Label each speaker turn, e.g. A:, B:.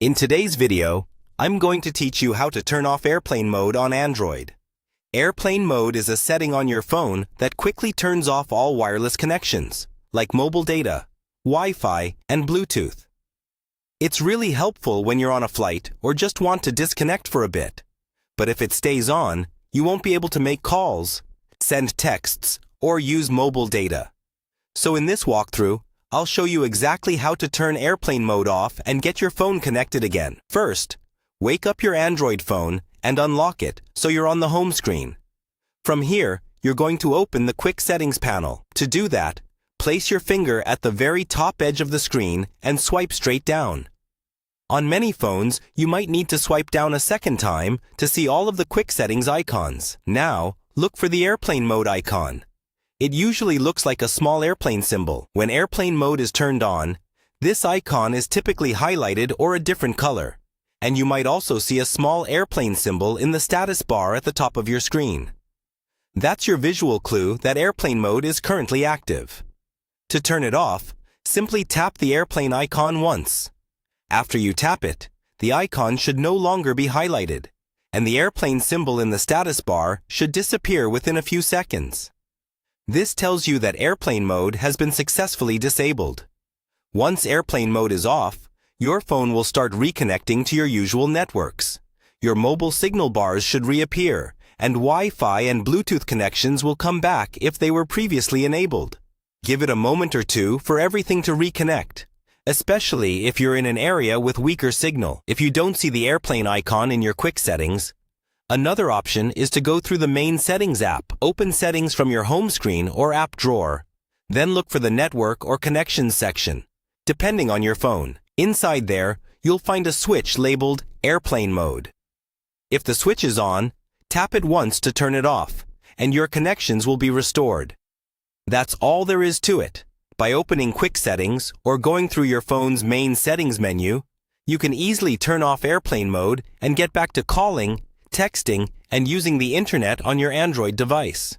A: In today's video, I'm going to teach you how to turn off airplane mode on Android. Airplane mode is a setting on your phone that quickly turns off all wireless connections, like mobile data, Wi-Fi, and Bluetooth. It's really helpful when you're on a flight or just want to disconnect for a bit. But if it stays on, you won't be able to make calls, send texts, or use mobile data. So in this walkthrough, I'll show you exactly how to turn airplane mode off and get your phone connected again. First, wake up your Android phone and unlock it so you're on the home screen. From here, you're going to open the Quick Settings panel. To do that, place your finger at the very top edge of the screen and swipe straight down. On many phones, you might need to swipe down a second time to see all of the Quick Settings icons. Now, look for the airplane mode icon. It usually looks like a small airplane symbol. When airplane mode is turned on, this icon is typically highlighted or a different color, and you might also see a small airplane symbol in the status bar at the top of your screen. That's your visual clue that airplane mode is currently active. To turn it off, simply tap the airplane icon once. After you tap it, the icon should no longer be highlighted, and the airplane symbol in the status bar should disappear within a few seconds. This tells you that airplane mode has been successfully disabled. Once airplane mode is off, your phone will start reconnecting to your usual networks. Your mobile signal bars should reappear, and Wi-Fi and Bluetooth connections will come back if they were previously enabled. Give it a moment or two for everything to reconnect, especially if you're in an area with weaker signal. If you don't see the airplane icon in your quick settings, another option is to go through the main settings app. Open settings from your home screen or app drawer. Then look for the network or connections section, depending on your phone. Inside there, you'll find a switch labeled airplane mode. If the switch is on, tap it once to turn it off, and your connections will be restored. That's all there is to it. By opening Quick Settings or going through your phone's main settings menu, you can easily turn off airplane mode and get back to calling, texting, and using the internet on your Android device.